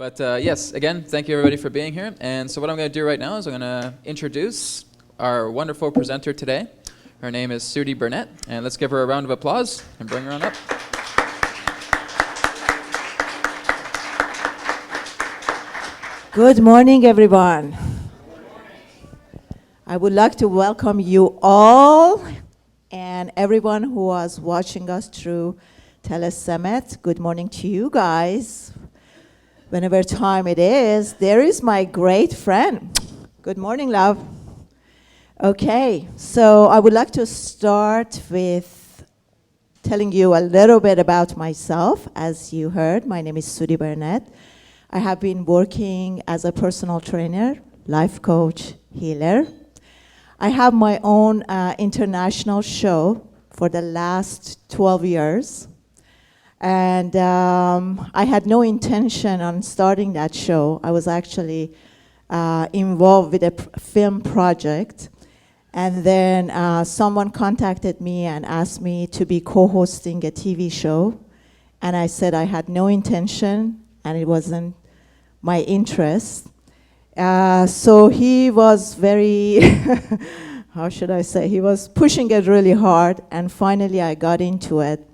But yes, again, thank you everybody for being here. And so what I'm going to do right now is I'm going to introduce our wonderful presenter today. Her name is Sudi Burnett, and let's give her a round of applause and bring her on up. Good morning, everyone. I would like to welcome you all and everyone who was watching us through Telesummit. Good morning to you guys. Whenever time it is, there is my great friend. Good morning, love. Okay, so I would like to start with telling you a little bit about myself. As you heard, my name is Sudi Burnett. I have been working as a personal trainer, life coach, healer. I have my own international show for the last 12 years. And I had no intention on starting that show. I was actually involved with a film project. And then someone contacted me and asked me to be co-hosting a TV show. And I said I had no intention, and it wasn't my interest. So he was very, how should I say, he was pushing it really hard, and finally I got into it.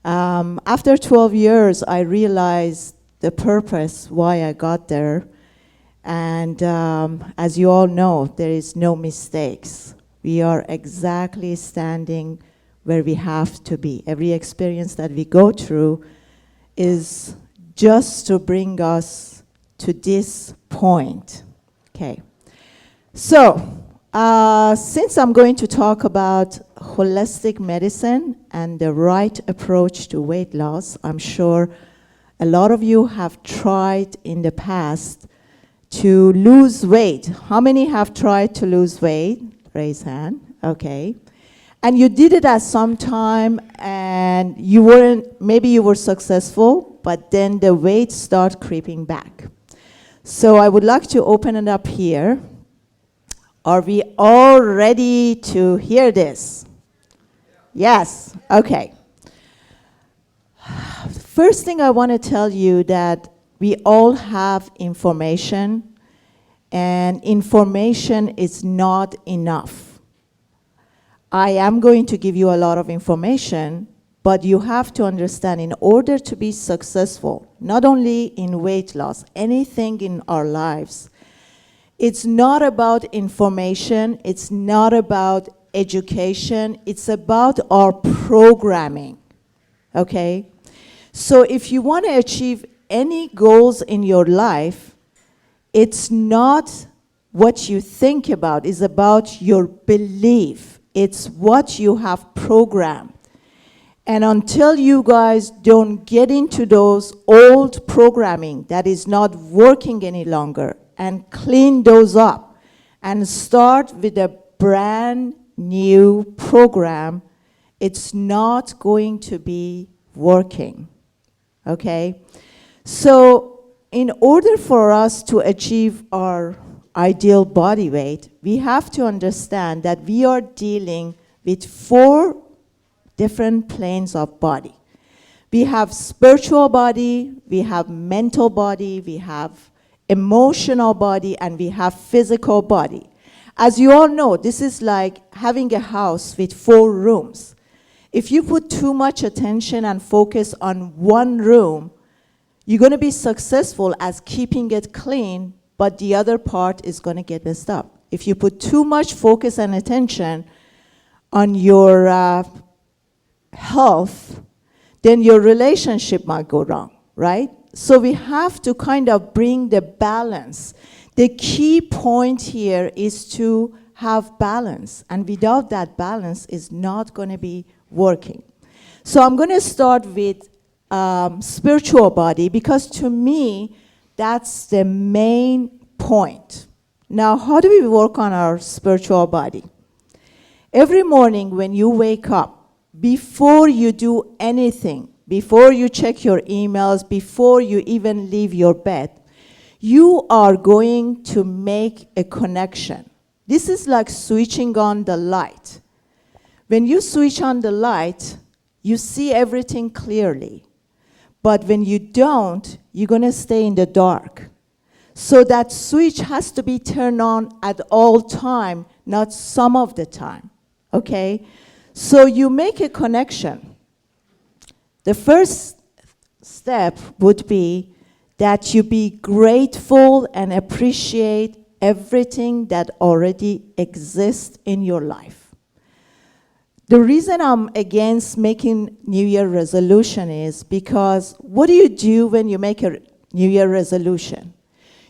After 12 years, I realized the purpose why I got there. And as you all know, there is no mistakes. We are exactly standing where we have to be. Every experience that we go through is just to bring us to this point. Okay. So, since I'm going to talk about holistic medicine and the right approach to weight loss, I'm sure a lot of you have tried in the past to lose weight. How many have tried to lose weight? Raise hand. Okay. And you did it at some time, and you weren't, maybe you were successful, but then the weight start creeping back. So I would like to open it up here. Are we all ready to hear this? Yes, okay. First thing I want to tell you that we all have information, and information is not enough. I am going to give you a lot of information, but you have to understand, in order to be successful, not only in weight loss, anything in our lives, it's not about information, it's not about education, it's about our programming, okay? So if you want to achieve any goals in your life, it's not what you think about, it's about your belief. It's what you have programmed. And until you guys don't get into those old programming that is not working any longer and clean those up and start with a brand new program, it's not going to be working, okay? So in order for us to achieve our ideal body weight, we have to understand that we are dealing with 4 different planes of body. We have spiritual body, we have mental body, we have emotional body, and we have physical body. As you all know, this is like having a house with 4 rooms. If you put too much attention and focus on one room, you're going to be successful as keeping it clean, but the other part is going to get messed up. If you put too much focus and attention on your health, then your relationship might go wrong, right? So we have to kind of bring the balance. The key point here is to have balance, and without that balance, it's not going to be working. So I'm going to start with spiritual body, because to me, that's the main point. Now, how do we work on our spiritual body? Every morning when you wake up, before you do anything, before you check your emails, before you even leave your bed, you are going to make a connection. This is like switching on the light. When you switch on the light, you see everything clearly. But when you don't, you're going to stay in the dark. So that switch has to be turned on at all time, not some of the time, okay? So you make a connection. The first step would be that you be grateful and appreciate everything that already exists in your life. The reason I'm against making New Year resolution is because what do you do when you make a New Year resolution?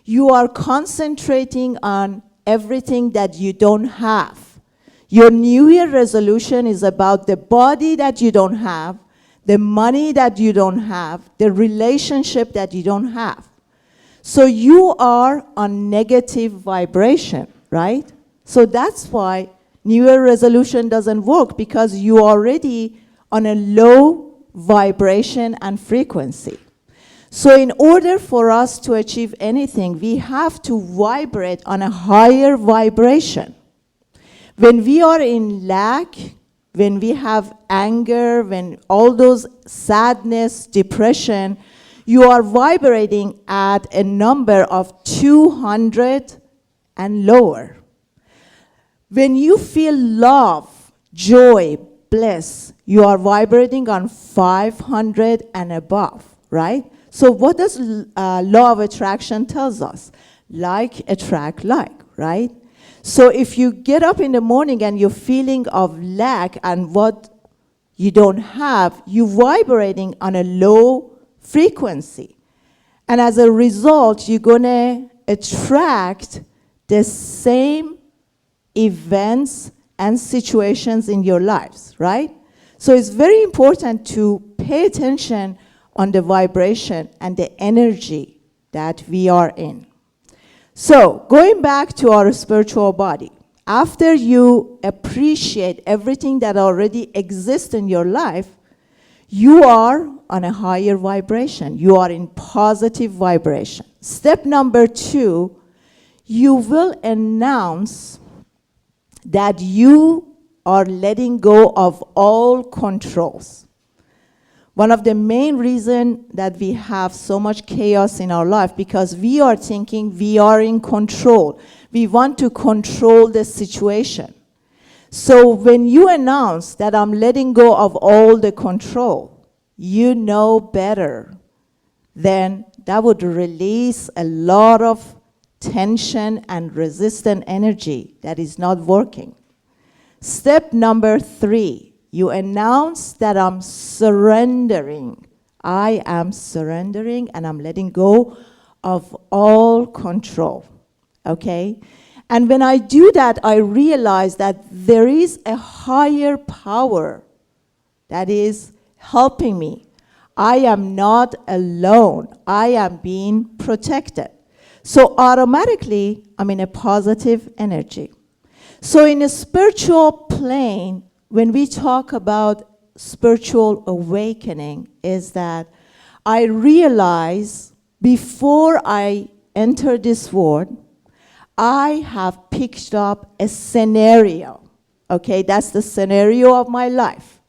You are concentrating on everything that you don't have. Your New Year resolution is about the body that you don't have, the money that you don't have, the relationship that you don't have. So you are on negative vibration, right? So that's why New Year resolution doesn't work, because you're already on a low vibration and frequency. So in order for us to achieve anything, we have to vibrate on a higher vibration. When we are in lack, when we have anger, when all those sadness, depression, you are vibrating at a number of 200 and lower. When you feel love, joy, bliss, you are vibrating on 500 and above, right? So what does law of attraction tells us? Like attract like, right? So if you get up in the morning and you're feeling of lack and what you don't have, you're vibrating on a low frequency. And as a result, you're going to attract the same events and situations in your lives, right? So it's very important to pay attention on the vibration and the energy that we are in. So, going back to our spiritual body, after you appreciate everything that already exists in your life, you are on a higher vibration. You are in positive vibration. Step number 2, you will announce that you are letting go of all controls. One of the main reasons that we have so much chaos in our life, because we are thinking we are in control. We want to control the situation. So when you announce that I'm letting go of all the control, you know better, then that would release a lot of tension and resistant energy that is not working. Step number 3. You announce that I'm surrendering. I am surrendering and I'm letting go of all control, okay? And when I do that, I realize that there is a higher power that is helping me. I am not alone. I am being protected. So automatically, I'm in a positive energy. So in a spiritual plane, when we talk about spiritual awakening, is that I realize before I enter this world, I have picked up a scenario, okay? That's the scenario of my life.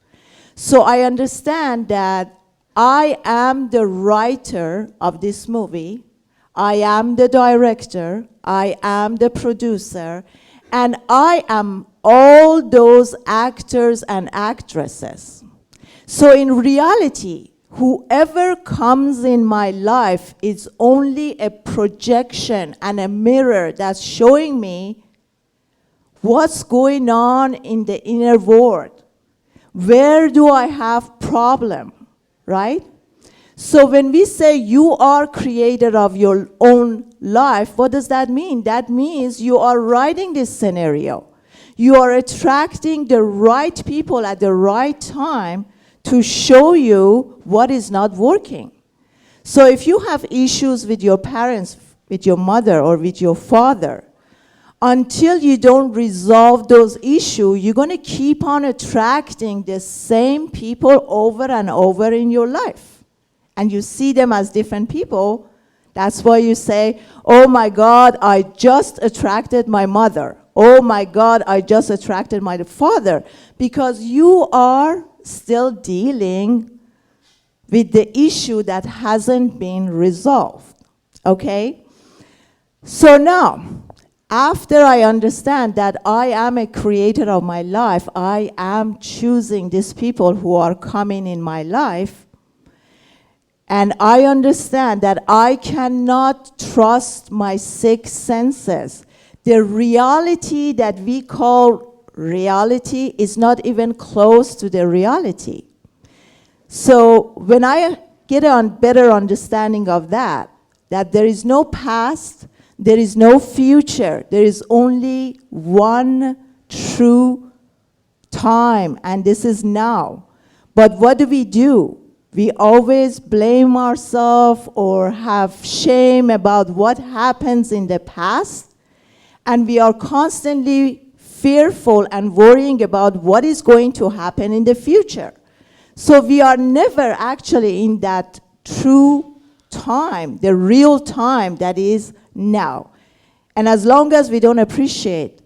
So I understand that I am the writer of this movie, I am the director, I am the producer, and I am all those actors and actresses. So in reality, whoever comes in my life is only a projection and a mirror that's showing me what's going on in the inner world. Where do I have problem, right? So when we say you are creator of your own life, what does that mean? That means you are writing this scenario. You are attracting the right people at the right time to show you what is not working. So if you have issues with your parents, with your mother or with your father, until you don't resolve those issues, you're going to keep on attracting the same people over and over in your life. And you see them as different people. That's why you say, oh my God, I just attracted my mother. Oh my God, I just attracted my father. Because you are still dealing with the issue that hasn't been resolved, okay? So now, after I understand that I am a creator of my life, I am choosing these people who are coming in my life, and I understand that I cannot trust my six senses. The reality that we call reality is not even close to the reality. So when I get a better understanding of that there is no past, there is no future, there is only one true time, and this is now. But what do? We always blame ourselves or have shame about what happens in the past, and we are constantly fearful and worrying about what is going to happen in the future. So we are never actually in that true time, the real time that is now. And as long as we don't appreciate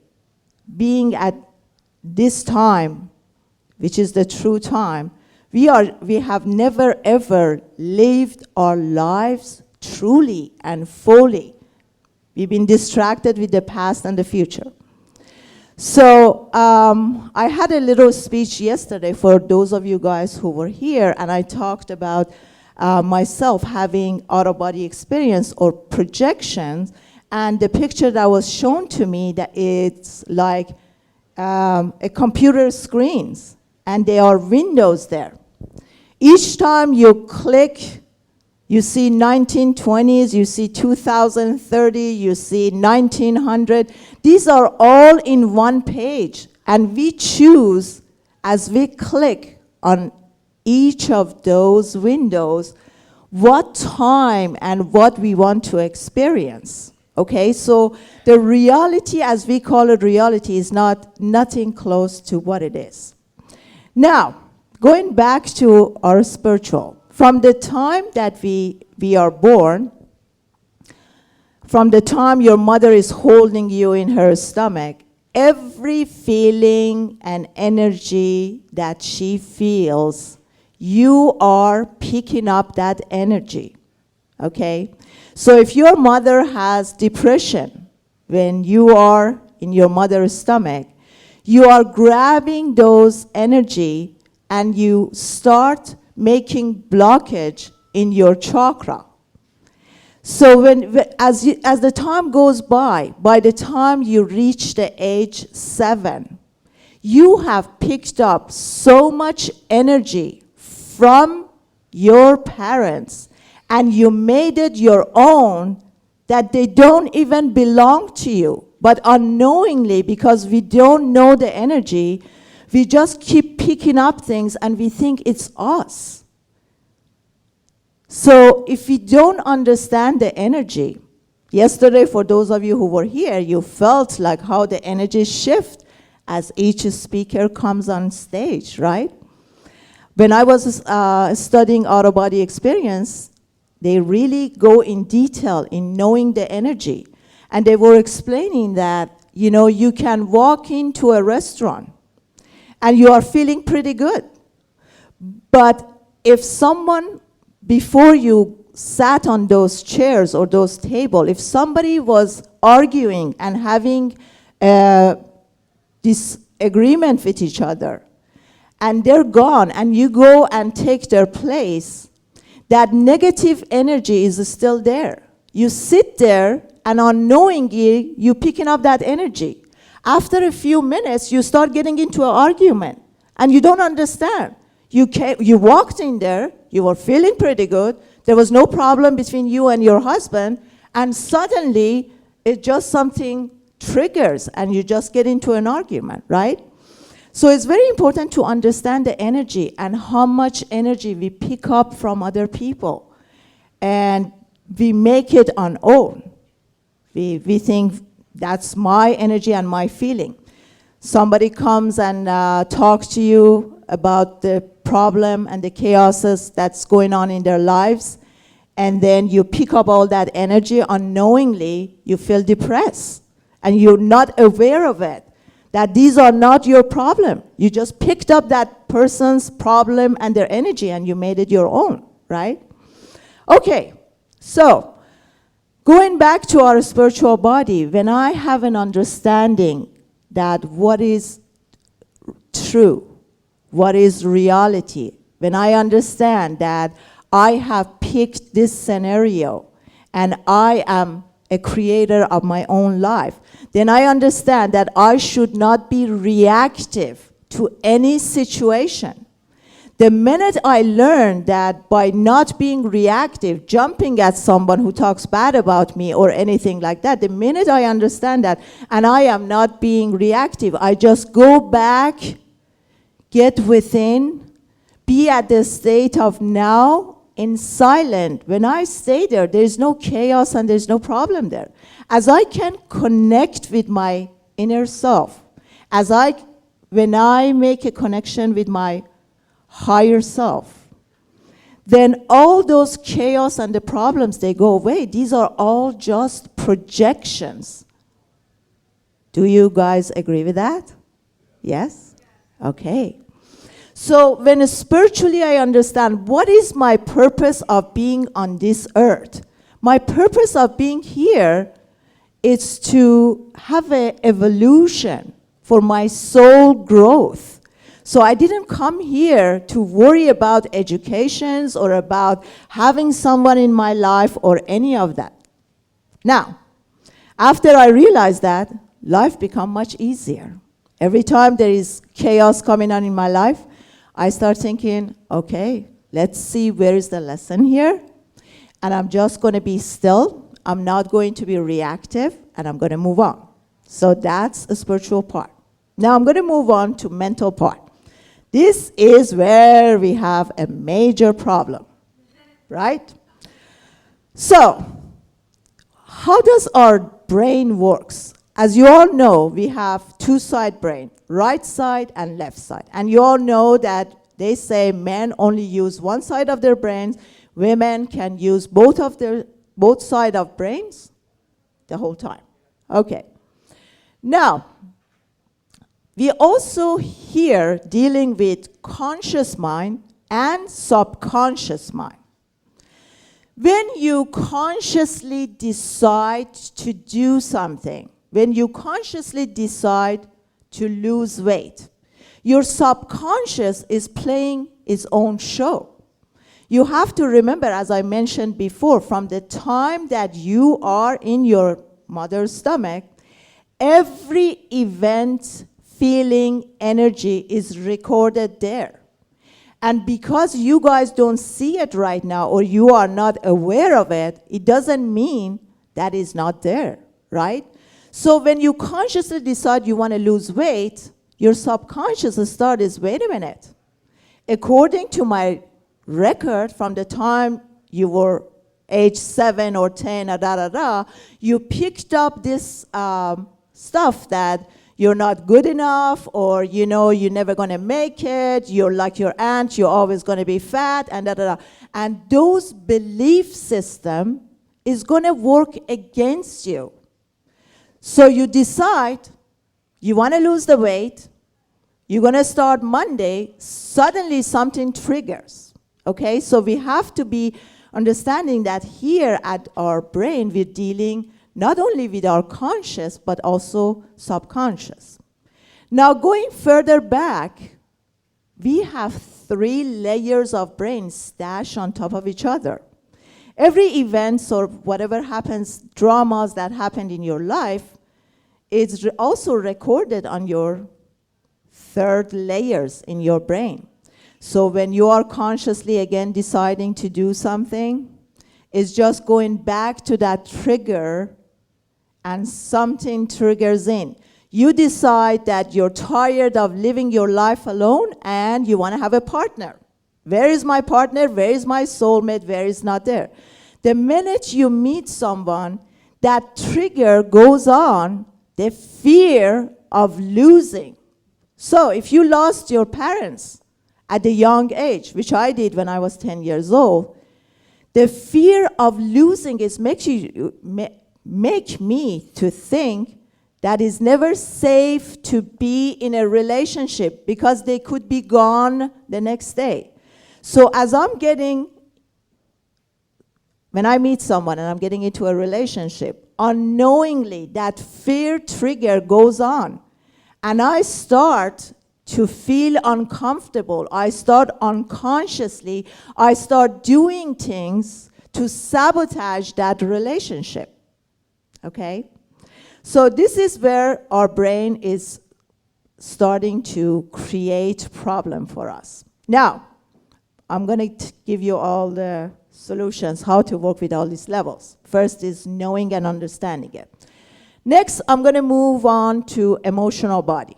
being at this time, which is the true time, we have never ever lived our lives truly and fully. We've been distracted with the past and the future. So I had a little speech yesterday for those of you guys who were here, and I talked about myself having out-of-body experience or projections, and the picture that was shown to me, that it's like a computer screens, and there are windows there. Each time you click, you see 1920s, you see 2030, you see 1900. These are all in one page, and we choose as we click on each of those windows what time and what we want to experience. Okay, so the reality, as we call it reality, is nothing close to what it is. Now, going back to our spiritual, from the time that we are born, from the time your mother is holding you in her stomach, every feeling and energy that she feels, you are picking up that energy, okay? So if your mother has depression, when you are in your mother's stomach, you are grabbing those energy and you start making blockage in your chakra. So as the time goes by the time you reach the age 7, you have picked up so much energy from your parents, and you made it your own, that they don't even belong to you. But unknowingly, because we don't know the energy, we just keep picking up things and we think it's us. So if we don't understand the energy, yesterday for those of you who were here, you felt like how the energy shift as each speaker comes on stage, right? When I was studying out-of-body experience, they really go in detail in knowing the energy. And they were explaining that, you know, you can walk into a restaurant and you are feeling pretty good. But if someone before you sat on those chairs or those tables, if somebody was arguing and having disagreement with each other, and they're gone, and you go and take their place, that negative energy is still there. You sit there, and unknowingly, you're picking up that energy. After a few minutes, you start getting into an argument, and you don't understand. You walked in there, you were feeling pretty good, there was no problem between you and your husband, and suddenly, it just something triggers, and you just get into an argument, right? So it's very important to understand the energy and how much energy we pick up from other people. And we make it our own. We think that's my energy and my feeling. Somebody comes and talks to you about the problem and the chaoses that's going on in their lives, and then you pick up all that energy unknowingly, you feel depressed, and you're not aware of it. That these are not your problem. You just picked up that person's problem and their energy and you made it your own. right? Okay, so going back to our spiritual body, when I have an understanding that what is true, what is reality, when I understand that I have picked this scenario and I am a creator of my own life, then I understand that I should not be reactive to any situation. The minute I learn that by not being reactive, jumping at someone who talks bad about me or anything like that, the minute I understand that and I am not being reactive, I just go back, get within, be at the state of now, in silent. When I stay there, there's no chaos and there's no problem there. As I can connect with my inner self, when I make a connection with my higher self, then all those chaos and the problems, they go away. These are all just projections. Do you guys agree with that? Yes? Okay. So when spiritually I understand what is my purpose of being on this earth, my purpose of being here is to have an evolution for my soul growth. So I didn't come here to worry about educations or about having someone in my life or any of that. Now, after I realized that, life became much easier. Every time there is chaos coming on in my life, I start thinking, okay, let's see where is the lesson here. And I'm just going to be still. I'm not going to be reactive, and I'm going to move on. So that's a spiritual part. Now I'm going to move on to mental part. This is where we have a major problem, right? So how does our brain works? As you all know, we have two-side brain, right side and left side. And you all know that they say men only use one side of their brains. Women can use both sides of brains the whole time. Okay. Now, we also here dealing with conscious mind and subconscious mind. When you consciously decide to do something, when you consciously decide to lose weight, your subconscious is playing its own show. You have to remember, as I mentioned before, from the time that you are in your mother's stomach, every event, feeling, energy is recorded there. And because you guys don't see it right now or you are not aware of it, it doesn't mean that it's not there, right? So when you consciously decide you want to lose weight, your subconscious starts, wait a minute. According to my record from the time you were age 7 or 10, you picked up this stuff that you're not good enough, or you're never going to make it, you're like your aunt, you're always going to be fat, and And those belief system is going to work against you. So you decide you want to lose the weight, you're going to start Monday, suddenly something triggers, okay? So we have to be understanding that here at our brain, we're dealing not only with our conscious, but also subconscious. Now, going further back, we have 3 layers of brain stashed on top of each other. Every event or whatever happens, dramas that happened in your life, is also recorded on your 3rd layers in your brain. So when you are consciously again deciding to do something, it's just going back to that trigger and something triggers in. You decide that you're tired of living your life alone and you want to have a partner. Where is my partner? Where is my soulmate? Where is not there? The minute you meet someone, that trigger goes on, the fear of losing. So if you lost your parents at a young age, which I did when I was 10 years old, the fear of losing make me to think that it's never safe to be in a relationship because they could be gone the next day. So as I'm getting when I meet someone and I'm getting into a relationship, unknowingly that fear trigger goes on. And I start to feel uncomfortable. I start unconsciously, I start doing things to sabotage that relationship. Okay? So this is where our brain is starting to create problem for us. Now, I'm going to give you all the solutions, how to work with all these levels. First is knowing and understanding it. Next, I'm going to move on to emotional body.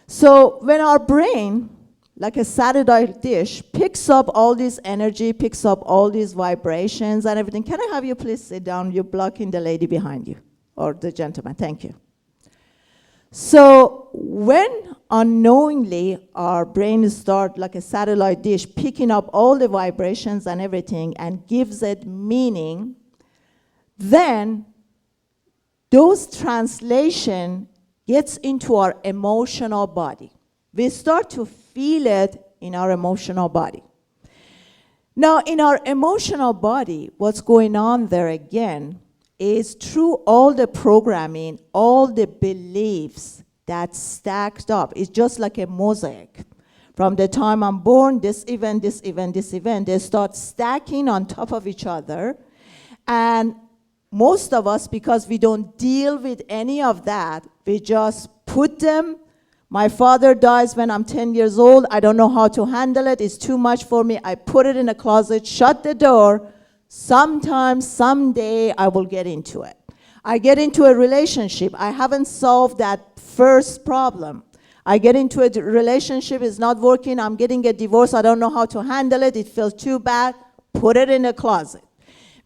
So when our brain, like a satellite dish, picks up all this energy, picks up all these vibrations and everything. Can I have you please sit down? You're blocking the lady behind you, or the gentleman. Thank you. So when unknowingly our brain starts like a satellite dish picking up all the vibrations and everything and gives it meaning, then those translation gets into our emotional body. We start to feel it in our emotional body. Now, in our emotional body, what's going on there again is through all the programming, all the beliefs that stacked up. It's just like a mosaic. From the time I'm born, this event, this event, this event, they start stacking on top of each other. And most of us, because we don't deal with any of that, we just put them. My father dies when I'm 10 years old. I don't know how to handle it. It's too much for me. I put it in a closet, shut the door. Sometime, someday, I will get into it. I get into a relationship. I haven't solved that first problem. I get into a relationship, it's not working. I'm getting a divorce. I don't know how to handle it. It feels too bad. Put it in a closet.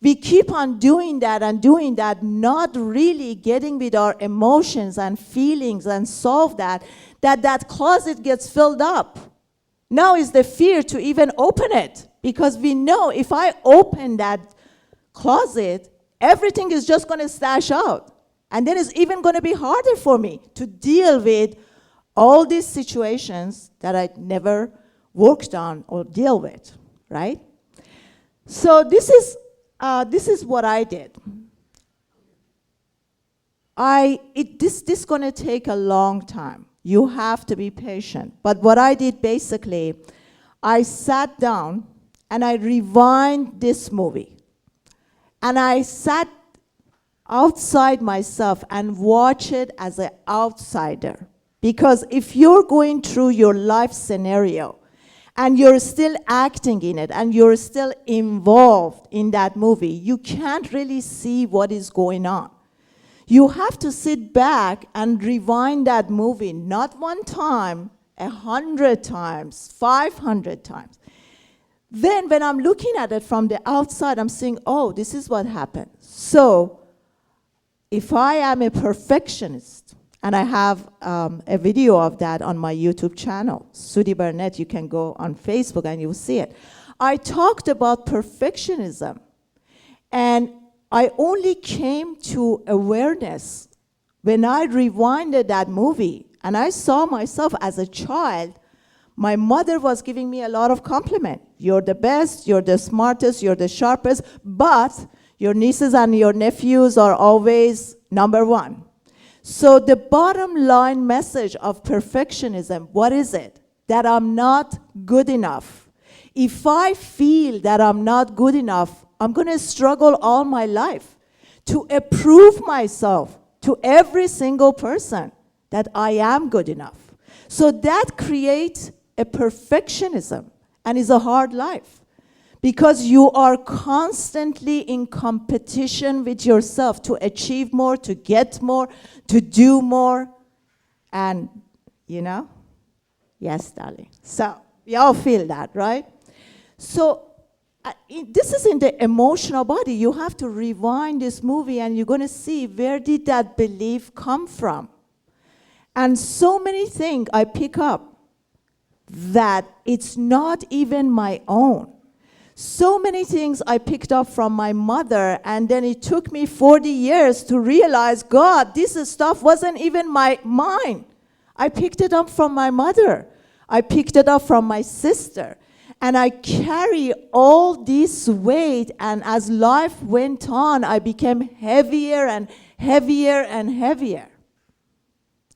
We keep on doing that and doing that, not really getting with our emotions and feelings and solve that closet gets filled up. Now is the fear to even open it, because we know if I open that closet, everything is just going to stash out. And then it's even going to be harder for me to deal with all these situations that I never worked on or deal with, right? So this is what I did. This is going to take a long time. You have to be patient. But what I did basically, I sat down and I rewind this movie. And I sat outside myself and watch it as an outsider. Because if you're going through your life scenario and you're still acting in it and you're still involved in that movie, you can't really see what is going on. You have to sit back and rewind that movie, not one time, 100 times, 500 times. Then when I'm looking at it from the outside, I'm saying, oh, this is what happened. So if I am a perfectionist, and I have a video of that on my YouTube channel, Sudi Burnett, you can go on Facebook and you'll see it. I talked about perfectionism, and I only came to awareness when I rewinded that movie, and I saw myself as a child. My mother was giving me a lot of compliment. You're the best, you're the smartest, you're the sharpest, but your nieces and your nephews are always number one. So the bottom line message of perfectionism, what is it? That I'm not good enough. If I feel that I'm not good enough, I'm going to struggle all my life to prove myself to every single person that I am good enough. So that creates a perfectionism and is a hard life, because you are constantly in competition with yourself to achieve more, to get more, to do more. And, you know, yes, darling. So we all feel that, right? So this is in the emotional body. You have to rewind this movie and you're going to see, where did that belief come from? And so many things I pick up that it's not even my own. So many things I picked up from my mother, and then it took me 40 years to realize, God, this stuff wasn't even mine. I picked it up from my mother. I picked it up from my sister. And I carry all this weight, and as life went on, I became heavier and heavier and heavier.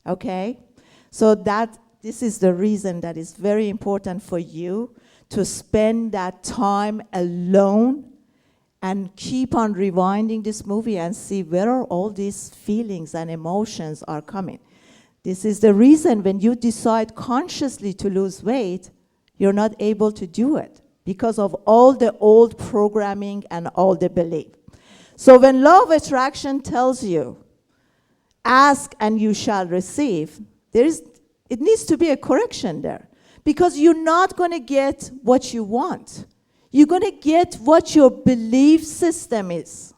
Okay? So this is the reason that it's very important for you to spend that time alone and keep on rewinding this movie and see where are all these feelings and emotions are coming. This is the reason when you decide consciously to lose weight, you're not able to do it because of all the old programming and all the belief. So when law of attraction tells you, ask and you shall receive, it needs to be a correction there, because you're not going to get what you want. You're going to get what your belief system is.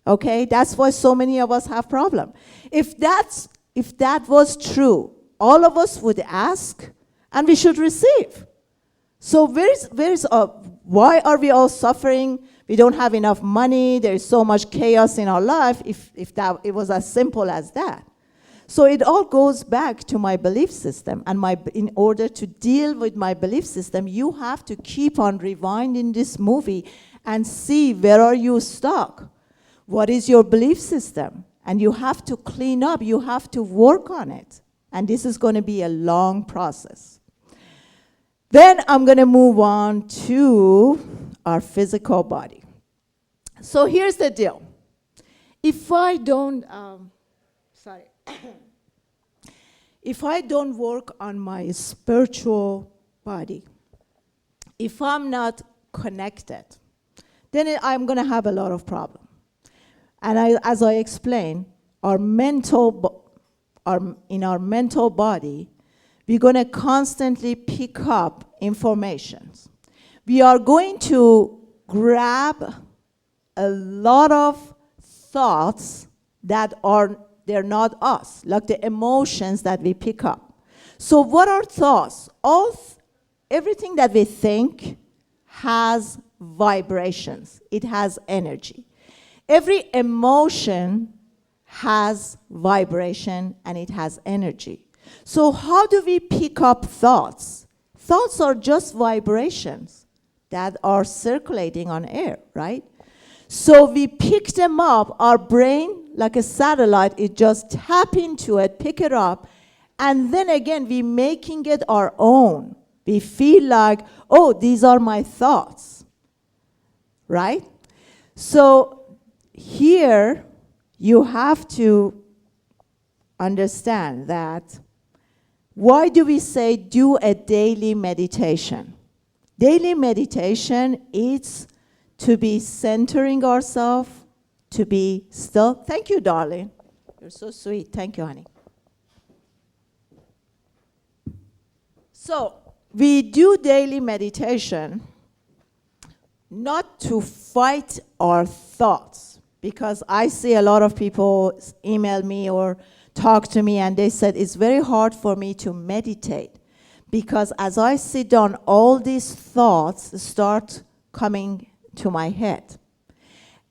Okay? That's why so many of us have problems. If that was true, all of us would ask and we should receive. So why are we all suffering? We don't have enough money. There is so much chaos in our life if it was as simple as that. So it all goes back to my belief system. And in order to deal with my belief system, you have to keep on rewinding this movie and see where are you stuck. What is your belief system? And you have to clean up. You have to work on it. And this is going to be a long process. Then I'm going to move on to our physical body. So here's the deal. If I don't, if I don't work on my spiritual body, if I'm not connected, then I'm going to have a lot of problems. And as I explained, in our mental body, we're going to constantly pick up information. We are going to grab a lot of thoughts that they're not us, like the emotions that we pick up. So what are thoughts? Everything that we think has vibrations. It has energy. Every emotion has vibration and it has energy. So how do we pick up thoughts? Thoughts are just vibrations that are circulating on air, right? So we pick them up, our brain, like a satellite, it just tap into it, pick it up, and then again, we're making it our own. We feel like, oh, these are my thoughts, right? So here, you have to understand that why do we say do a daily meditation? Daily meditation is to be centering ourselves, to be still. Thank you, darling. You're so sweet. Thank you, honey. So we do daily meditation not to fight our thoughts, because I see a lot of people email me or talk to me and they said it's very hard for me to meditate because as I sit down, all these thoughts start coming to my head.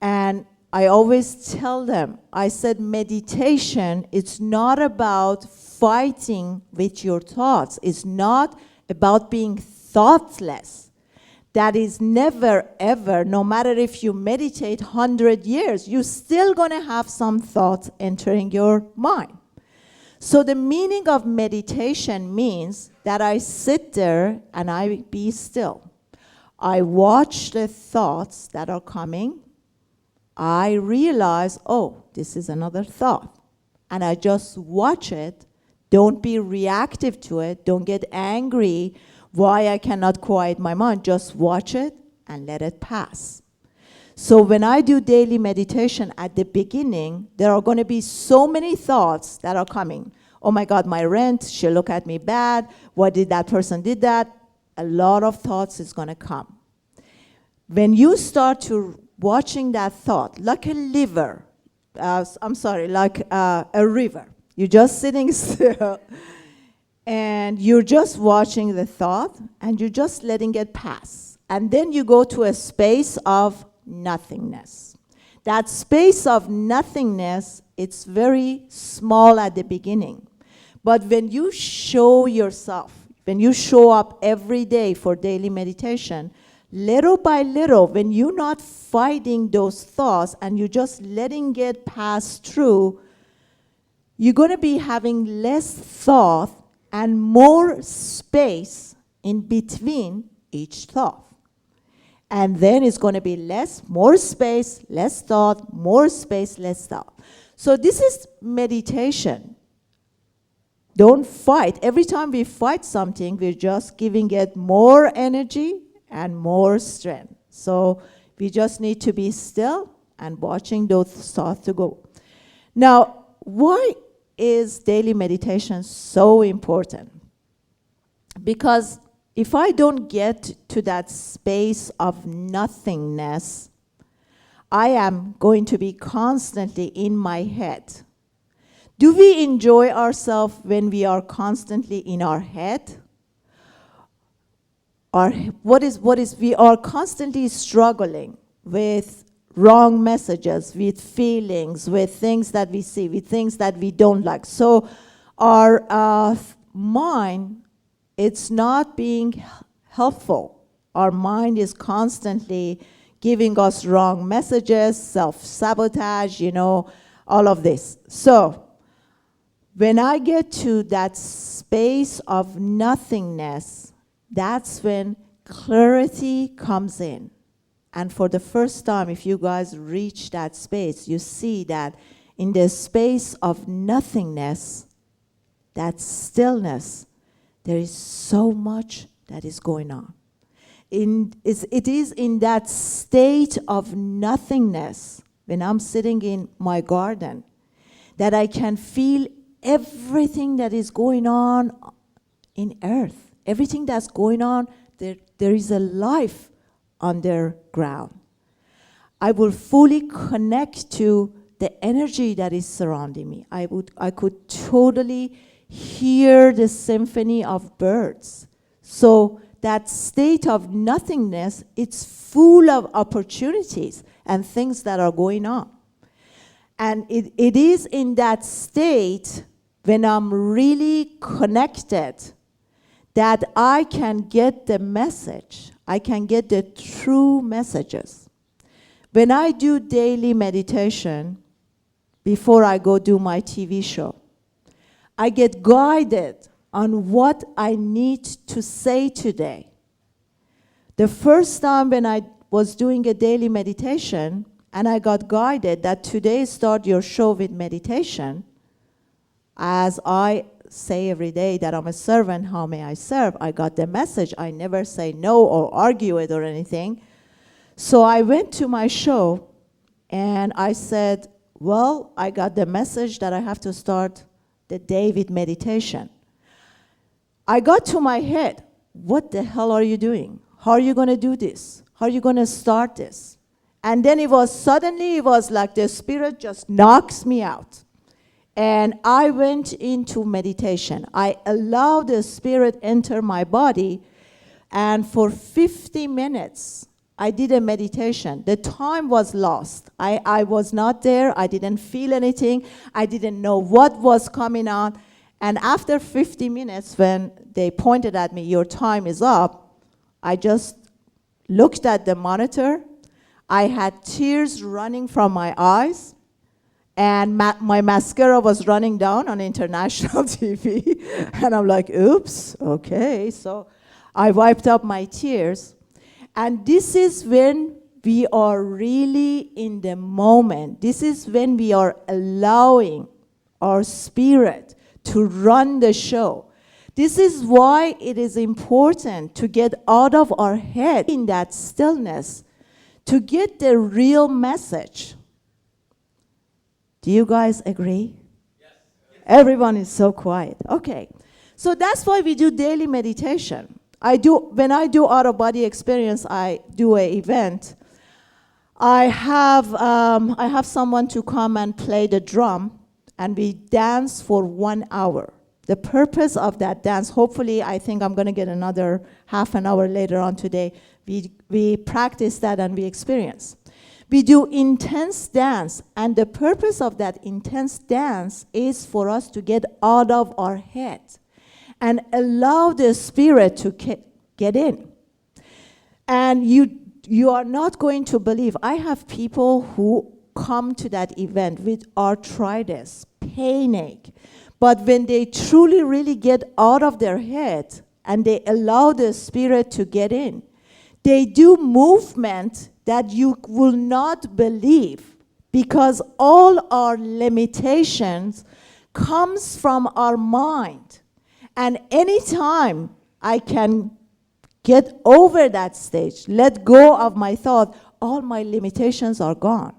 And I always tell them, I said meditation, it's not about fighting with your thoughts. It's not about being thoughtless. That is never, ever, no matter if you meditate 100 years, you're still going to have some thoughts entering your mind. So the meaning of meditation means that I sit there and I be still. I watch the thoughts that are coming. I realize, oh, this is another thought. And I just watch it. Don't be reactive to it. Don't get angry why I cannot quiet my mind. Just watch it and let it pass. So when I do daily meditation at the beginning, there are going to be so many thoughts that are coming. Oh my God, my rent, she'll look at me bad. What did that person did that? A lot of thoughts is going to come. When you start to watching that thought, like a river, a river. You're just sitting still, and you're just watching the thought, and you're just letting it pass. And then you go to a space of nothingness. That space of nothingness, it's very small at the beginning. But when you show yourself, when you show up every day for daily meditation, little by little, when you're not fighting those thoughts and you're just letting it pass through, you're going to be having less thought and more space in between each thought. And then it's going to be more space, less thought, more space, less thought. So this is meditation. Don't fight. Every time we fight something, we're just giving it more energy and more strength. So we just need to be still and watching those thoughts to go. Now, why is daily meditation so important? Because if I don't get to that space of nothingness, I am going to be constantly in my head. Do we enjoy ourselves when we are constantly in our head? Or we are constantly struggling with wrong messages, with feelings, with things that we see, with things that we don't like. So our mind, it's not being helpful. Our mind is constantly giving us wrong messages, self-sabotage, all of this. So when I get to that space of nothingness, that's when clarity comes in. And for the first time, if you guys reach that space, you see that in the space of nothingness, that stillness, there is so much that is going on. It is in that state of nothingness, when I'm sitting in my garden, that I can feel everything that is going on in earth. Everything that's going on, there is a life underground. I will fully connect to the energy that is surrounding me. I could totally hear the symphony of birds. So that state of nothingness, it's full of opportunities and things that are going on. And it is in that state, when I'm really connected, that I can get the message. I can get the true messages. When I do daily meditation, before I go do my TV show, I get guided on what I need to say today. The first time when I was doing a daily meditation, and I got guided that today start your show with meditation, as I say every day that I'm a servant, how may I serve? I got the message. I never say no or argue it or anything. So I went to my show and I said, well, I got the message that I have to start the day with meditation. I got to my head, what the hell are you doing? How are you going to do this? How are you going to start this? And then it was like the spirit just knocks me out. And I went into meditation. I allowed the spirit enter my body, and for 50 minutes, I did a meditation. The time was lost. I was not there. I didn't feel anything. I didn't know what was coming on. And after 50 minutes, when they pointed at me, your time is up, I just looked at the monitor. I had tears running from my eyes. And my mascara was running down on international TV. And I'm like, oops, okay. So I wiped up my tears. And this is when we are really in the moment. This is when we are allowing our spirit to run the show. This is why it is important to get out of our head in that stillness to get the real message. Do you guys agree? Yes. Everyone is so quiet. Okay. So that's why we do daily meditation. When I do out-of-body experience, I do an event. I have someone to come and play the drum, and we dance for 1 hour. The purpose of that dance, hopefully, I think I'm going to get another half an hour later on today. We practice that and we experience. We do intense dance, and the purpose of that intense dance is for us to get out of our head and allow the Spirit to get in. And you are not going to believe. I have people who come to that event with arthritis, panic. But when they truly, really get out of their head and they allow the Spirit to get in, they do movement that you will not believe, because all our limitations comes from our mind. And anytime I can get over that stage, let go of my thought, all my limitations are gone.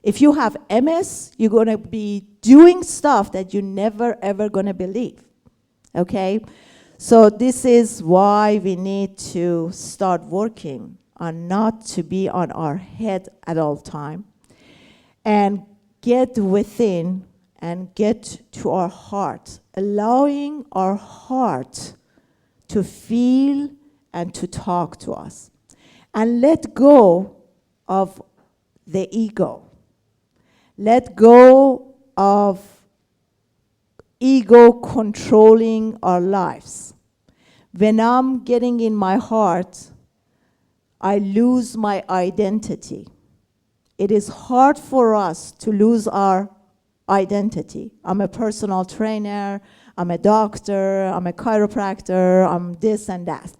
If you have MS, you're going to be doing stuff that you never, ever going to believe. Okay? So this is why we need to start working on not to be on our head at all time, and get within and get to our heart, allowing our heart to feel and to talk to us. And let go of the ego. Let go of ego controlling our lives. When I'm getting in my heart, I lose my identity. It is hard for us to lose our identity. I'm a personal trainer, I'm a doctor, I'm a chiropractor, I'm this and that.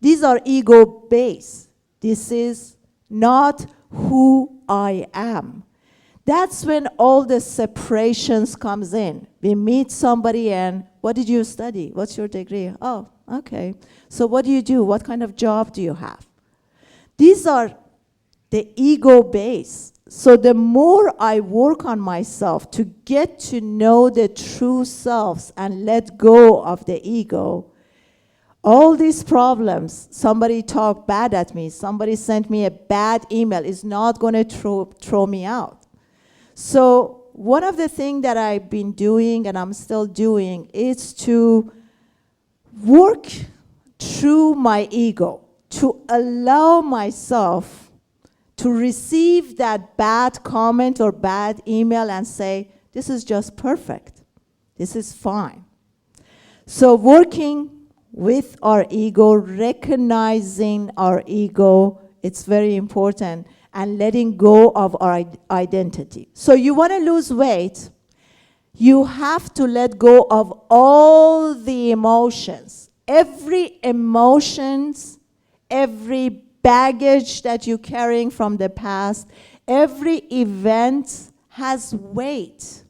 These are ego-based. This is not who I am. That's when all the separations comes in. We meet somebody and, what did you study? What's your degree? Oh, okay. So what do you do? What kind of job do you have? These are the ego base. So the more I work on myself to get to know the true selves and let go of the ego, all these problems, somebody talked bad at me, somebody sent me a bad email, is not going to throw me out. So one of the things that I've been doing and I'm still doing is to work through my ego, to allow myself to receive that bad comment or bad email and say, this is just perfect. This is fine. So working with our ego, recognizing our ego, it's very important, and letting go of our identity. So you want to lose weight, you have to let go of all the emotions. Every emotions, every baggage that you're carrying from the past, every event has weight.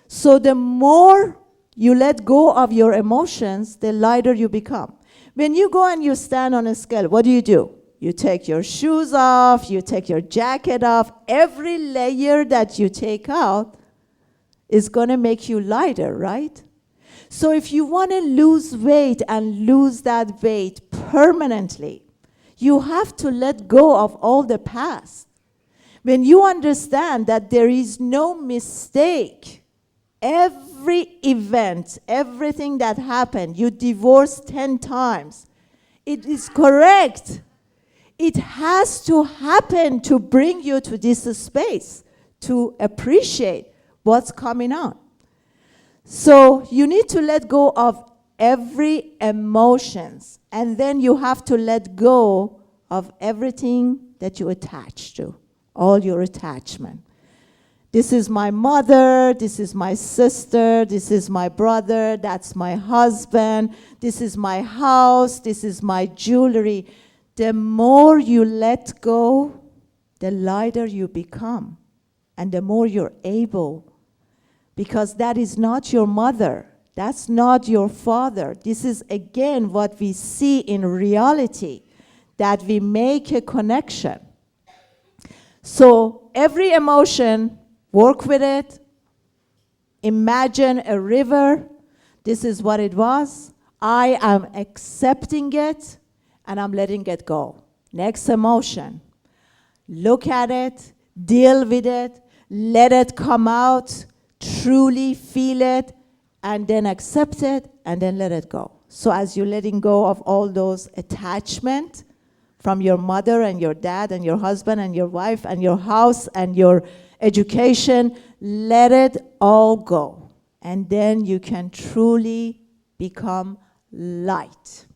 So the more you let go of your emotions, the lighter you become. When you go and you stand on a scale, what do? You take your shoes off, you take your jacket off. Every layer that you take out is going to make you lighter, right? So if you want to lose weight and lose that weight permanently, you have to let go of all the past. When you understand that there is no mistake, every event, everything that happened, you divorced 10 times, it is correct. It has to happen to bring you to this space, to appreciate what's coming on. So you need to let go of every emotions, and then you have to let go of everything that you attach to, all your attachment. This is my mother, this is my sister, this is my brother, that's my husband, this is my house, this is my jewelry. The more you let go, the lighter you become, and the more you're able, because that is not your mother, that's not your father. This is, again, what we see in reality, that we make a connection. So every emotion, work with it. Imagine a river. This is what it was. I am accepting it, and I'm letting it go. Next emotion. Look at it, deal with it, let it come out, truly feel it, and then accept it, and then let it go. So as you're letting go of all those attachment from your mother and your dad and your husband and your wife and your house and your education, let it all go. And then you can truly become light.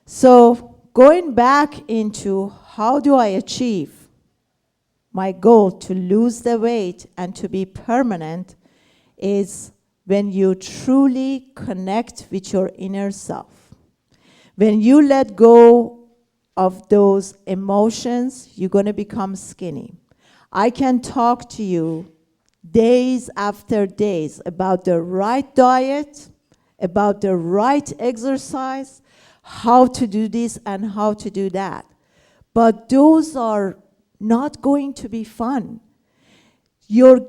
So going back into how do I achieve my goal to lose the weight and to be permanent is when you truly connect with your inner self. When you let go of those emotions, you're going to become skinny. I can talk to you days after days about the right diet, about the right exercise, how to do this and how to do that. But those are not going to be fun. You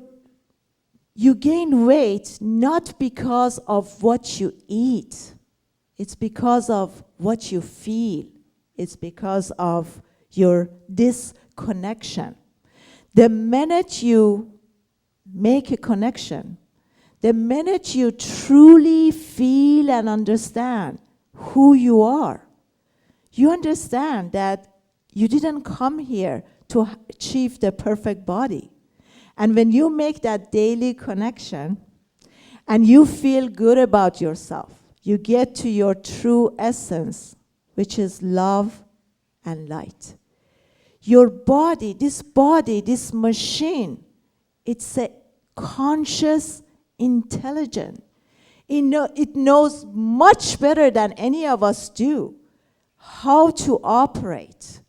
gain weight not because of what you eat. It's because of what you feel. It's because of your disconnection. The minute you make a connection, the minute you truly feel and understand who you are, you understand that you didn't come here to achieve the perfect body. And when you make that daily connection and you feel good about yourself, you get to your true essence, which is love and light. Your body, this machine, it's a conscious, intelligent. It knows much better than any of us do how to operate.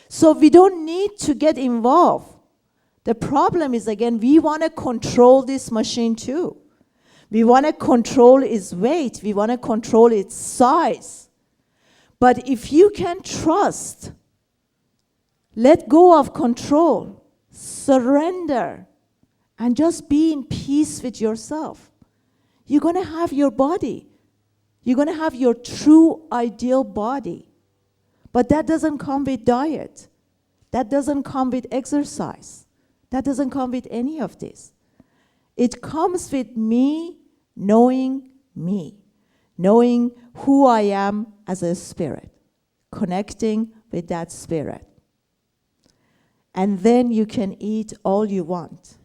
So we don't need to get involved. The problem is, again, we want to control this machine too. We want to control its weight. We want to control its size. But if you can trust, let go of control, surrender, and just be in peace with yourself, you're going to have your body. You're going to have your true ideal body. But that doesn't come with diet. That doesn't come with exercise. That doesn't come with any of this. It comes with me knowing who I am as a spirit, connecting with that spirit. And then you can eat all you want.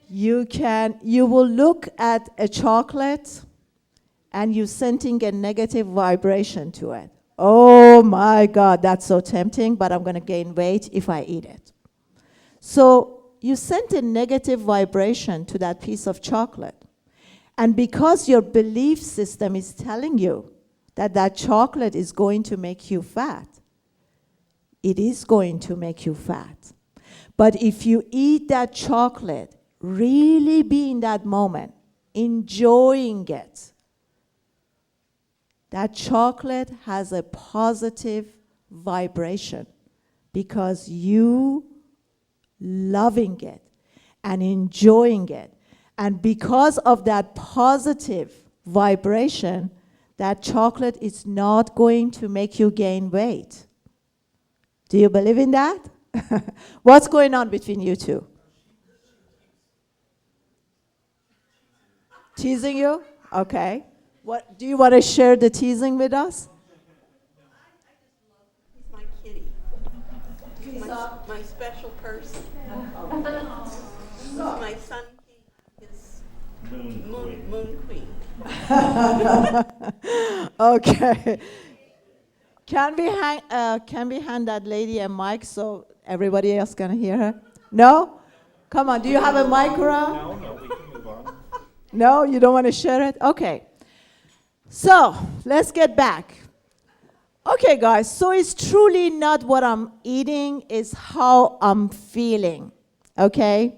You will look at a chocolate and you're sending a negative vibration to it. Oh my God, that's so tempting, but I'm going to gain weight if I eat it. So you sent a negative vibration to that piece of chocolate. And because your belief system is telling you that that chocolate is going to make you fat, it is going to make you fat. But if you eat that chocolate, really be in that moment, enjoying it, that chocolate has a positive vibration because you loving it and enjoying it. And because of that positive vibration, that chocolate is not going to make you gain weight. Do you believe in that? What's going on between you two? Teasing you? Okay. What do you want to share the teasing with us? He's my kitty. He's my special person. He's my sun king, his moon queen. Okay. Can we hand that lady a mic so everybody else can hear her? No? Come on, do you have a mic around? No, we can move on. No, you don't want to share it? Okay. So, let's get back. Okay, guys, so it's truly not what I'm eating, it's how I'm feeling, okay?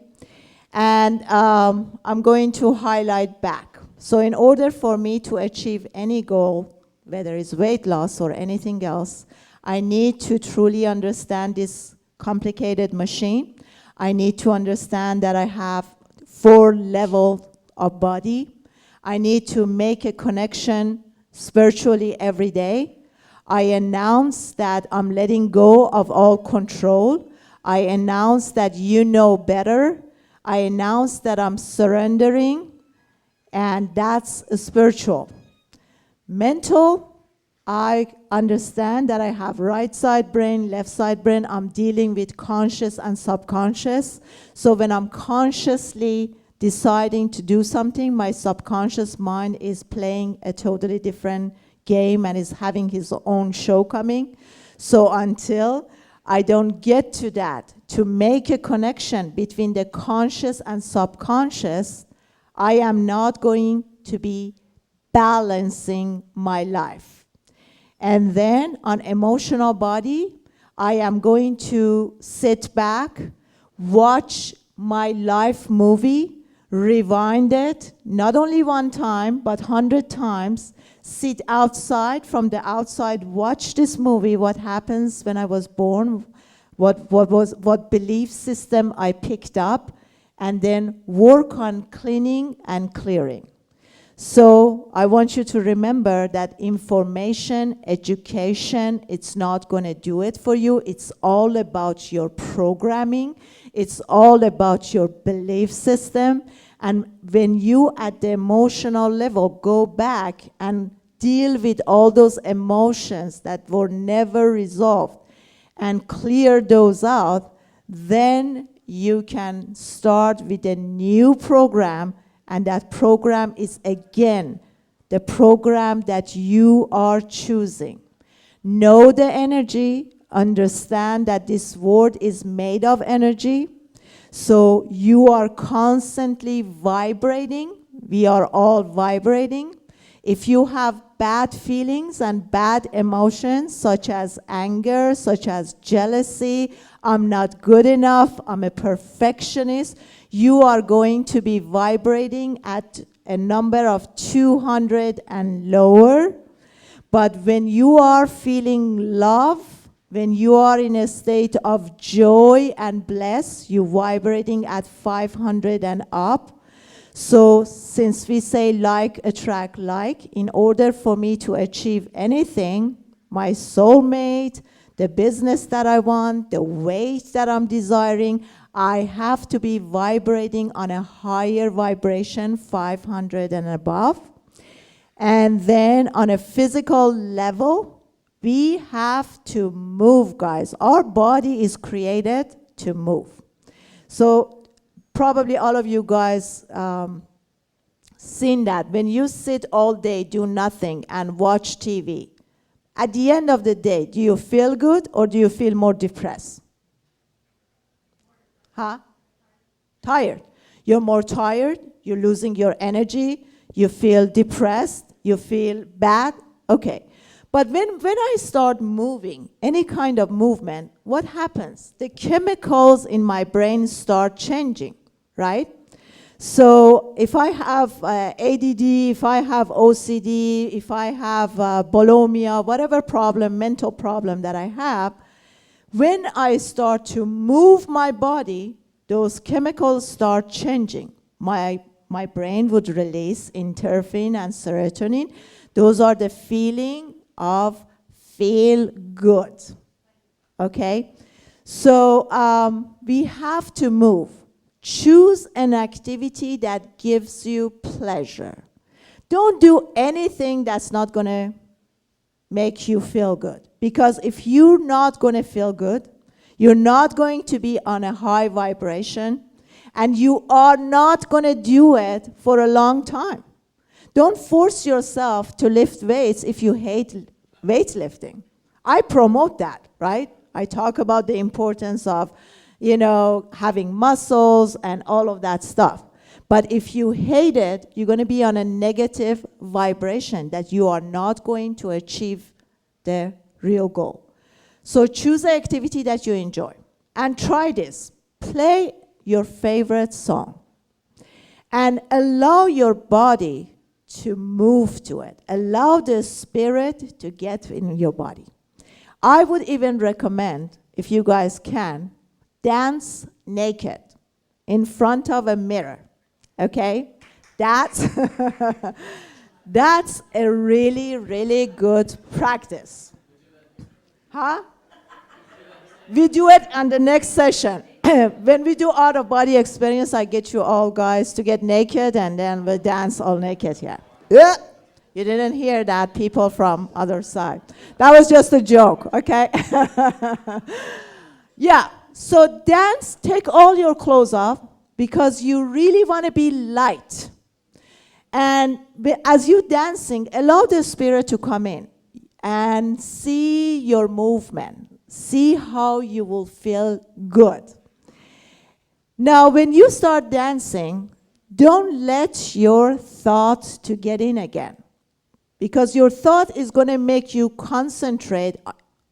And I'm going to highlight back. So in order for me to achieve any goal, whether it's weight loss or anything else, I need to truly understand this complicated machine. I need to understand that I have 4 levels of body. I need to make a connection spiritually every day. I announce that I'm letting go of all control. I announce that you know better. I announce that I'm surrendering, and that's spiritual. Mental, I understand that I have right side brain, left side brain. I'm dealing with conscious and subconscious. So when I'm consciously deciding to do something, my subconscious mind is playing a totally different game and is having his own show coming. So until I don't get to that, to make a connection between the conscious and subconscious, I am not going to be balancing my life. And then on emotional body, I am going to sit back, watch my life movie, rewind it, not only one time, but 100 times, sit outside, from the outside, watch this movie, what happens when I was born, what belief system I picked up, and then work on cleaning and clearing. So I want you to remember that information, education, it's not going to do it for you. It's all about your programming. It's all about your belief system. And when you, at the emotional level, go back and deal with all those emotions that were never resolved and clear those out, then you can start with a new program. And that program is, again, the program that you are choosing. Know the energy, understand that this world is made of energy. So you are constantly vibrating. We are all vibrating. If you have bad feelings and bad emotions, such as anger, such as jealousy, I'm not good enough, I'm a perfectionist, you are going to be vibrating at a number of 200 and lower. But when you are feeling love, when you are in a state of joy and bliss, you're vibrating at 500 and up. So since we say like attract like, in order for me to achieve anything, my soulmate, the business that I want, the weight that I'm desiring, I have to be vibrating on a higher vibration, 500 and above. And then on a physical level, we have to move, guys. Our body is created to move. So probably all of you guys seen that. When you sit all day, do nothing, and watch TV, at the end of the day, do you feel good or do you feel more depressed? Huh? Tired. You're more tired, you're losing your energy, you feel depressed, you feel bad. Okay. But when I start moving, any kind of movement, what happens? The chemicals in my brain start changing, right? So if I have ADD, if I have OCD, if I have bulimia, whatever problem, mental problem that I have, when I start to move my body, those chemicals start changing. My brain would release endorphin and serotonin. Those are the feeling of feel good, okay? So we have to move. Choose an activity that gives you pleasure. Don't do anything that's not going to make you feel good. Because if you're not going to feel good, you're not going to be on a high vibration, and you are not going to do it for a long time. Don't force yourself to lift weights if you hate weightlifting. I promote that, right? I talk about the importance of, having muscles and all of that stuff. But if you hate it, you're going to be on a negative vibration that you are not going to achieve the real goal. So choose an activity that you enjoy. And try this. Play your favorite song. And allow your body to move to it. Allow the spirit to get in your body. I would even recommend, if you guys can, dance naked in front of a mirror, okay? That's a really, really good practice. Huh? We do it on the next session. When we do out-of-body experience, I get you all guys to get naked, and then we'll dance all naked here. Yeah. You didn't hear that, people from other side. That was just a joke, okay? Yeah. So dance, take all your clothes off, because you really want to be light. And as you're dancing, allow the spirit to come in and see your movement. See how you will feel good. Now, when you start dancing, don't let your thoughts to get in again, because your thought is going to make you concentrate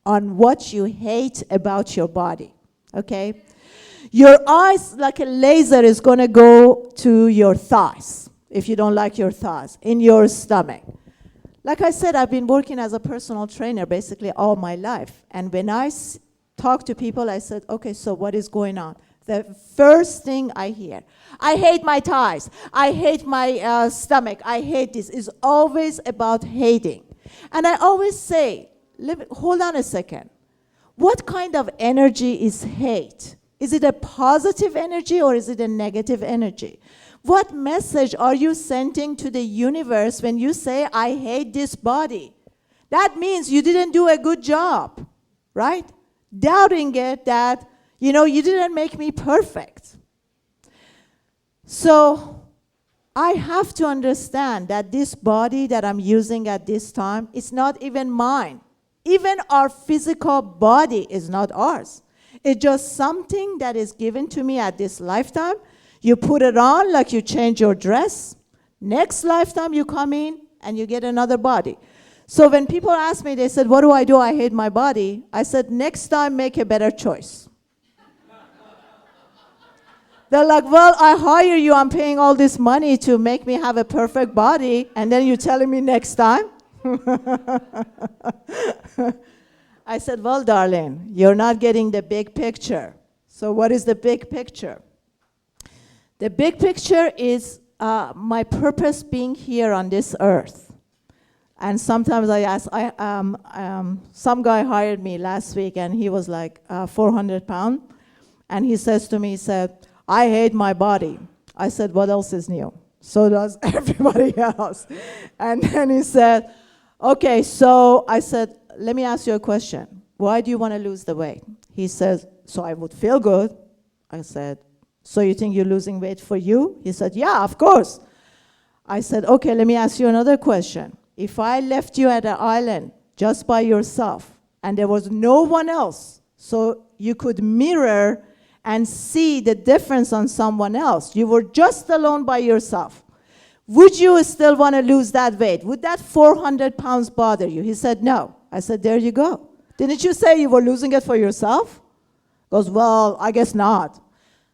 on what you hate about your body, okay? Your eyes, like a laser, is going to go to your thighs, if you don't like your thighs, in your stomach. Like I said, I've been working as a personal trainer basically all my life. And when I talk to people, I said, okay, so what is going on? The first thing I hear, I hate my thighs, I hate my stomach, I hate this, is always about hating. And I always say, hold on a second. What kind of energy is hate? Is it a positive energy or is it a negative energy? What message are you sending to the universe when you say, I hate this body? That means you didn't do a good job, right? Doubting it that, you didn't make me perfect. So I have to understand that this body that I'm using at this time is not even mine. Even our physical body is not ours. It's just something that is given to me at this lifetime. You put it on like you change your dress. Next lifetime you come in and you get another body. So when people ask me, they said, what do? I hate my body. I said, next time make a better choice. They're like, well, I hire you, I'm paying all this money to make me have a perfect body, and then you're telling me next time? I said, well, darling, you're not getting the big picture. So what is the big picture? The big picture is my purpose being here on this earth. And sometimes I ask, some guy hired me last week, and he was like 400 pounds. And he says to me, he said, I hate my body. I said, what else is new? So does everybody else. And then he said, okay, so I said, let me ask you a question. Why do you want to lose the weight? He says, so I would feel good. I said, so you think you're losing weight for you? He said, yeah, of course. I said, okay, let me ask you another question. If I left you at an island just by yourself and there was no one else, so you could mirror and see the difference on someone else, you were just alone by yourself, would you still want to lose that weight? Would that 400 pounds bother you? He said, no. I said, there you go. Didn't you say you were losing it for yourself? He goes, well, I guess not.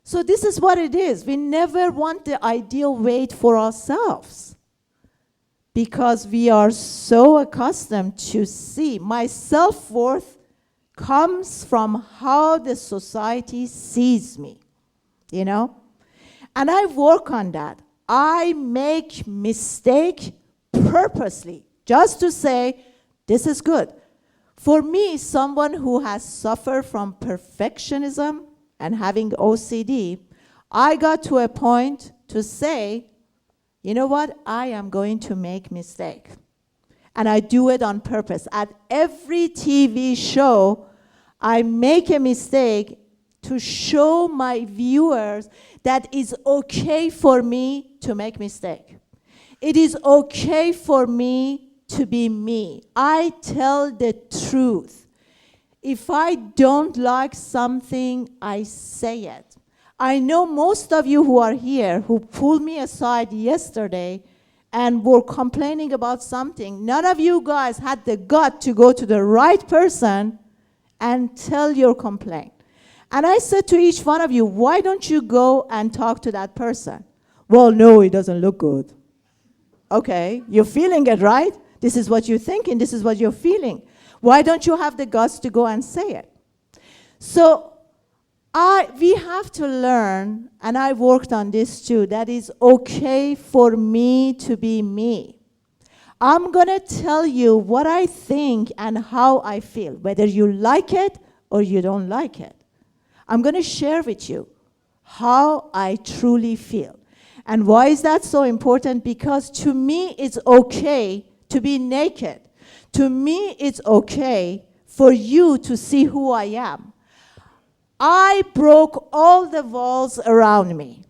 So this is what it is. We never want the ideal weight for ourselves because we are so accustomed to see. My self-worth comes from how the society sees me, And I work on that. I make mistake purposely just to say, this is good. For me, someone who has suffered from perfectionism and having OCD, I got to a point to say, you know what? I am going to make mistake. And I do it on purpose. At every TV show, I make a mistake to show my viewers that it's okay for me to make mistake. It is okay for me to be me. I tell the truth. If I don't like something, I say it. I know most of you who are here who pulled me aside yesterday and were complaining about something. None of you guys had the gut to go to the right person and tell your complaint. And I said to each one of you, why don't you go and talk to that person? Well, no, it doesn't look good. Okay, you're feeling it, right? This is what you're thinking. This is what you're feeling. Why don't you have the guts to go and say it? So we have to learn, and I worked on this too, that it's okay for me to be me. I'm going to tell you what I think and how I feel, whether you like it or you don't like it. I'm going to share with you how I truly feel. And why is that so important? Because to me, it's okay to be naked. To me, it's okay for you to see who I am. I broke all the walls around me.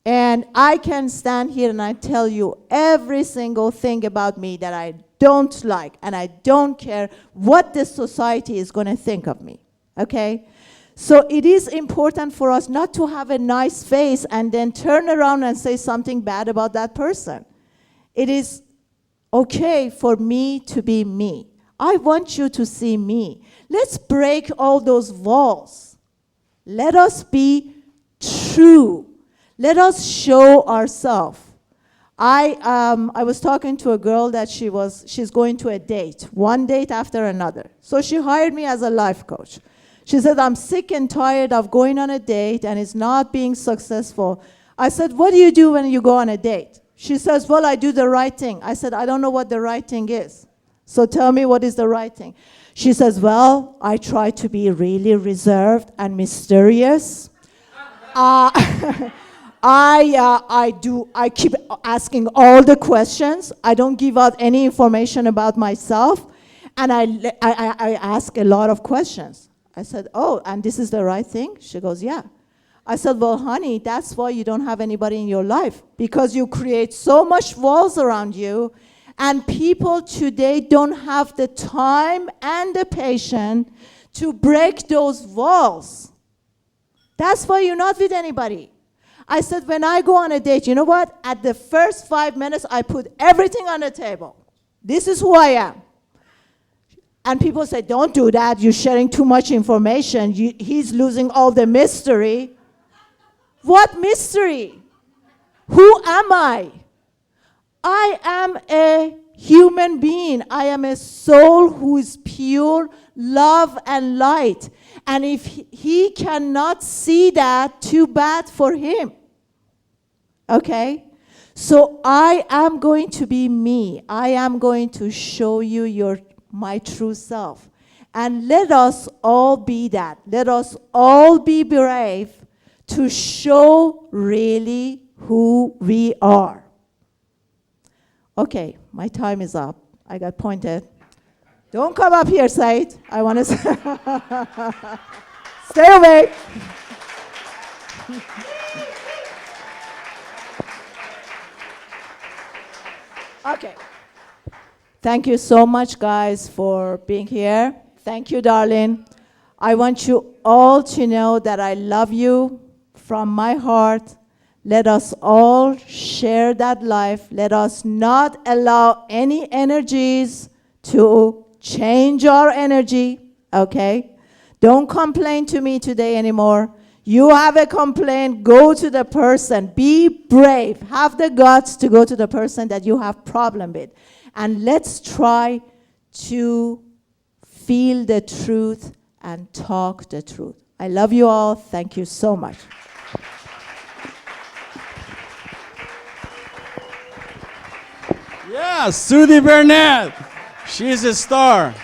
And I can stand here and I tell you every single thing about me that I don't like, and I don't care what the society is going to think of me, okay? So it is important for us not to have a nice face and then turn around and say something bad about that person. It is okay for me to be me. I want you to see me. Let's break all those walls. Let us be true. Let us show ourselves. I was talking to a girl that she's going to a date, one date after another. So she hired me as a life coach. She said, I'm sick and tired of going on a date and it's not being successful. I said, what do you do when you go on a date? She says, well, I do the right thing. I said, I don't know what the right thing is. So tell me what is the right thing. She says, well, I try to be really reserved and mysterious. I keep asking all the questions. I don't give out any information about myself. And I ask a lot of questions. I said, oh, and this is the right thing? She goes, yeah. I said, well, honey, that's why you don't have anybody in your life, because you create so much walls around you, and people today don't have the time and the patience to break those walls. That's why you're not with anybody. I said, when I go on a date, you know what? At the first 5 minutes, I put everything on the table. This is who I am. And people say, don't do that. You're sharing too much information. He's losing all the mystery. What mystery? Who am I? I am a human being. I am a soul who is pure love and light. And if he cannot see that, too bad for him. Okay? So I am going to be me. I am going to show you my true self. And let us all be that. Let us all be brave to show really who we are. Okay, my time is up. I got pointed. Don't come up here, Said. I want to stay away. Okay. Thank you so much, guys, for being here. Thank you, darling. I want you all to know that I love you from my heart. Let us all share that life. Let us not allow any energies to change our energy, okay? Don't complain to me today anymore. You have a complaint, go to the person. Be brave. Have the guts to go to the person that you have problem with. And let's try to feel the truth and talk the truth. I love you all. Thank you so much. Yeah, Sudi Burnett. She's a star.